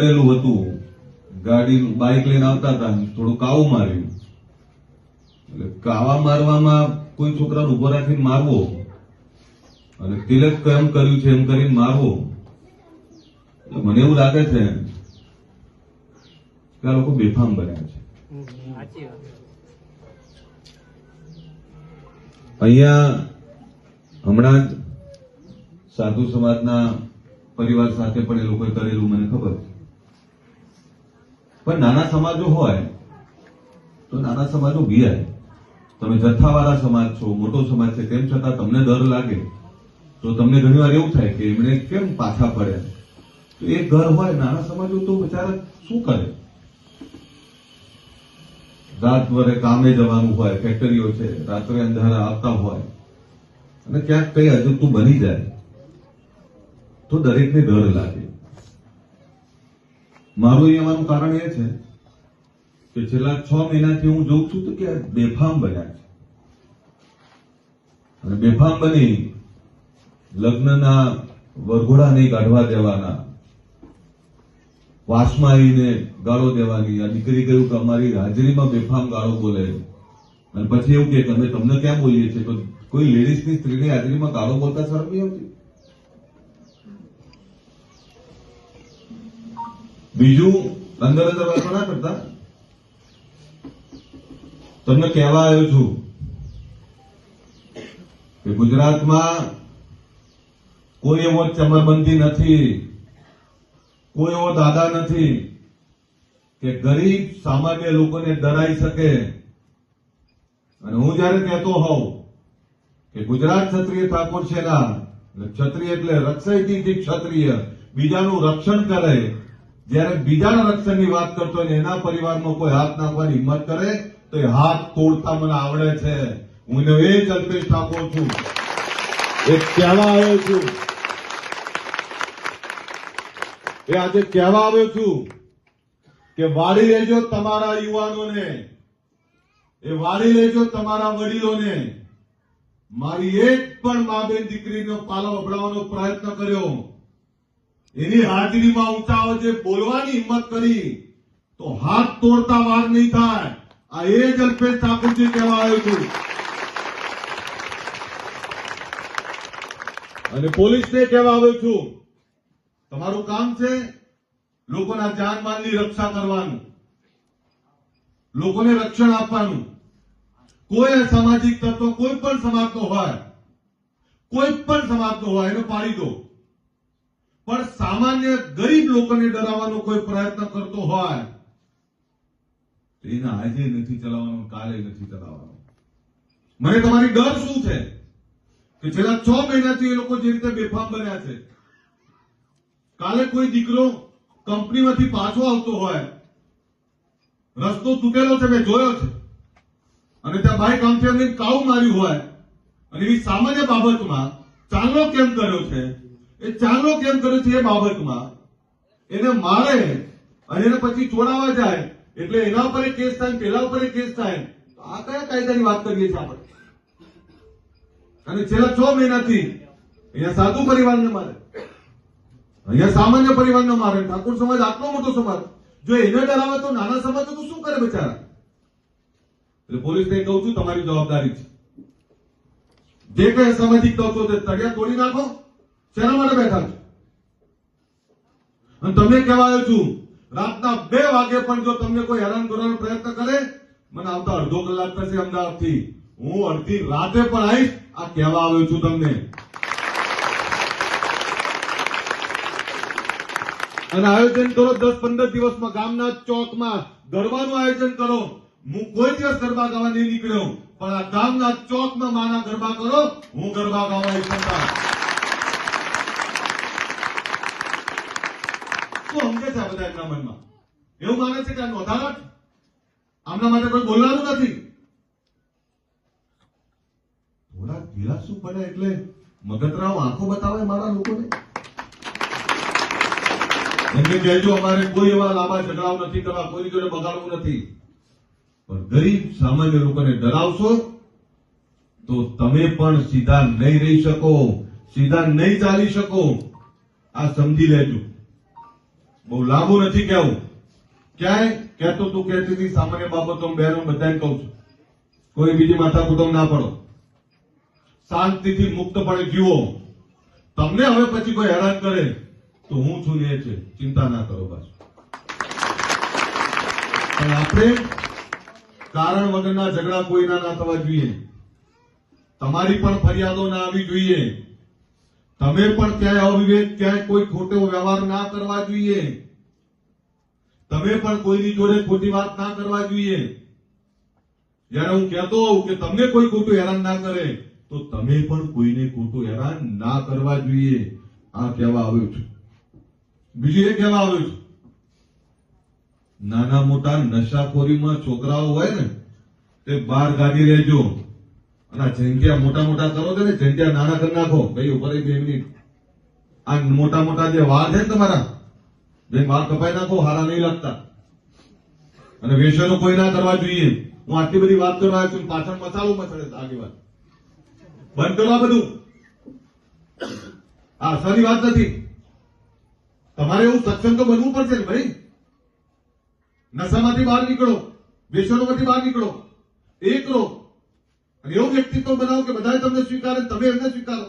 કરેલું હતું, ગાડી બાઇક લઈને આવતા હતા, થોડું કાવું માર્યું. એટલે કાવા મારવામાં કોઈ છોકરાને ઉભો રાખીને મારવો અને તિલક કેમ કર્યું છે એમ કરીને મારવો, મને એવું લાગે છે કે આ લોકો બેફામ બન્યા છે. અહીંયા હમણાં જ સાધુ સમાજના પરિવાર સાથે પણ એ લોકોએ કરેલું મને ખબર છે. પણ નાના સમાજો હોય તો નાના સમાજો બિયાય. તમે જથ્થાવાળા સમાજ છો, મોટો સમાજ છે, તેમ છતાં તમને ડર લાગે તો તમને ઘણી વાર એવું થાય કે એમણે કેમ પાછા પડ્યા. તો એક ઘર હોય, નાના સમાજો તો બિચારા શું કરે, રાત વરે કામે જવાનું હોય, ફેક્ટરીઓ છે, રાત્રે અંધારા આવતા હોય અને ક્યાંક કઈ અજુગતું બની જાય તો દરેકને ડર લાગે. મારું અહીંયા કારણ એ છે કે છેલ્લા 6 મહિનાથી હું જોઉં છું તો કે બેફામ બન્યા છે અને બેફામ બની લગ્નના વરઘોડા નહીં કાઢવા દેવાના, વાસમાં આવીને ગાળો દેવાની. આ દીકરી કહ્યું કે અમારી હાજરીમાં બેફામ ગાળો બોલે અને પછી એવું કે અમે તમને ક્યાં બોલીએ છીએ. તો કોઈ લેડીઝની સ્ત્રીની હાજરીમાં ગાળો બોલતા શરમ નહીં આવતી? બીજું, અંદર અંદર વાત ના કરતા. તમને કહેવા આવ્યો છું કે ગુજરાતમાં કોઈ એવો ચમરબંધી નથી, કોઈ એવો દાદા નથી કે ગરીબ સામાન્ય લોકોને ડરાઈ શકે. અને હું જયારે કહેતો હોઉં કે ગુજરાત ક્ષત્રિય ઠાકોર છે ના, ક્ષત્રિય એટલે રક્ષયથી ક્ષત્રિય, બીજાનું રક્ષણ કરે. જયારે બીજાના રક્ષણની વાત કરતો હોય એના પરિવારમાં કોઈ હાથ નાખવાની હિંમત કરે તો એ હાથ તોડતા મને આવડે છે. હું એ જ અલ્પેશ ઠાકોર છું, એક કહેવા આવ્યો છું, એ આજે કહેવા આવ્યો છું કે વાળી લેજો તમારા યુવાનોને, એ વાળી લેજો તમારા વડીલોને. મારી એક પણ મા બેન દીકરીનો પાલો અભડાવવાનો પ્રયત્ન કર્યો, એની હાજરીમાં ઊંચા અવાજે બોલવાની હિંમત કરી તો હાથ તોડતા વાર નહીં થાય. આ એ જ અલ્પેશ ઠાકોરજી કહેવા આવ્યો છું. અને પોલીસને કહેવા આવ્યો છું, તમારું કામ છે લોકોના જાનમાલની રક્ષા કરવાનું, લોકોને રક્ષણ આપવાનું. કોઈ અસામાજિક તત્વ કોઈ પણ સમાજનો હોય, કોઈ પણ સમાજનો હોય, એને પાડી દો. પણ સામાન્ય ગરીબ લોકોને ડરાવવાનો કોઈ પ્રયત્ન કરતો હોય તો એને આજે નથી ચલાવવાનો, કાલે નથી ચલાવવાનો. મને તમારી ડર શું છે કે છેલ્લા 6 મહિનાથી એ લોકો જે રીતે બેફામ બન્યા છે. કાલે કોઈ દીકરો કંપનીમાંથી પાછો આવતો હોય, રસ્તો તૂટેલો છે, મેં જોયો છે, અને ત્યાં બાઇક આમથી અમને કાવું માર્યું હોય અને એવી સામાન્ય બાબતમાં ચાંદલો કેમ કર્યો છે, એ ચાંદલો કેમ કર્યો છે એ બાબતમાં એને મારે અને એને પછી છોડાવવા જાય એટલે એના ઉપર એક કેસ થાય, પેલા ઉપર એક કેસ થાય. આ કયા કાયદાની વાત કરીએ છીએ આપણે? અને છેલ્લા 6 મહિનાથી અહીંયા સાધુ પરિવારને મારે, અહીંયા સામાન્ય પરિવારને મારે. ઠાકોર સમાજ આટલો મોટો સમાજ, જો એને ડરાવે તો નાના સમાજ તો શું કરે બિચારા? એટલે પોલીસને કહું છું, તમારી જવાબદારી છે. જે કઈ સામાજિક તત્વો છે તળિયા તોડી નાખો. શેના માટે બેઠા છો? અને તમને કહેવાયો છું, રાતના 2 વાગે પણ જો તમને કોઈ હેરાન કરવાનો પ્રયત્ન કરે, મને આવતા અડધો કલાક થશે અમદાવાદથી, હું અડધી રાતે પણ આવીશ. આ કહેવા આવ્યો છું તમને. અને આયોજન કરો 10-15 દિવસમાં ગામના ચોકમાં ગરબાનું આયોજન કરો. હું કોઈ દિવસ ગરબા ગાવા નહીં નીકળ્યો, પણ આ ગામના ચોકમાં માના ગરબા કરો, હું ગરબા ગાવા ઈચ્છતા. શું સમજે છે બધા એમના મનમાં? એવું માને છે કે આ નોંધારાટ, આમના માટે કોઈ બોલવાનું નથી. થોડા ઢીલા શું પડે એટલે મગતરાવ આંખો બતાવે મારા લોકોને. એમને કહેજો અમારે કોઈ એવા લાંબા ઝઘડાઓ નથી કરવા, કોઈની જોડે બગાડવું નથી. પણ ગરીબ સામાન્ય લોકોને ડરાવશો તો તમે પણ સીધા નહીં રહી શકો, સીધા નહીં ચાલી શકો. આ સમજી લેજો. બહુ લાંબુ નથી કહેવું. ક્યાંય કહેતો તું કહેતી હતી સામાન્ય બાબતો બહેનો બધાને કહું છું, કોઈ બીજી માથાકૂટો ના પડો, શાંતિથી મુક્તપણે જીવો. તમને હવે પછી કોઈ હેરાન કરે તો હું છું ને એ છે, ચિંતા ના કરો બસ. પણ આપણે કારણ વગરના ઝઘડા કોઈના ના થવા જોઈએ. તમારી પણ ફરિયાદો ના આવી જોઈએ. તમે પણ ક્યાંય અવિવેક, ક્યાંય કોઈ ખોટો વ્યવહાર ના કરવા જોઈએ. તમે પણ કોઈની જોડે ખોટી વાત ના કરવા જોઈએ. જયારે હું કહેતો હોઉં કે તમને કોઈ ખોટું હેરાન ના કરે તો તમે પણ કોઈને ખોટું હેરાન ના કરવા જોઈએ. આ કહેવા આવ્યું છું. બીજું એ કહેવા આવ્યું છું, નાના મોટા નશાખોરીમાં છોકરાઓ હોય ને તે બહાર કાઢી લેજો. અને આ જંજ્યા મોટા મોટા કરો છો ને, જંજ્યા નાના કરી નાખો. ભાઈ ઉપર 2 મિનિટ. આ મોટા મોટા જે વાળ છે ને તમારા, જે વાળ કપાઈ નાખો, હારા નહીં લાગતા. અને વ્યસનો કોઈ ના કરવા જોઈએ. હું આટલી બધી વાત કરવા આવ્યો છું, પાછળ મસાલો મચડે છે આગળ વાત. બંધ કરો આ બધું. આ સારી વાત નથી. તમારે એવું સક્ષમ તો બનવું પડશે ને ભાઈ. નશામાંથી બહાર નીકળો, વ્યસનોમાંથી બહાર નીકળો, એક રહો અને એવું વ્યક્તિત્વ બનાવો કે બધા તમને સ્વીકારે, તમે એમને સ્વીકારો.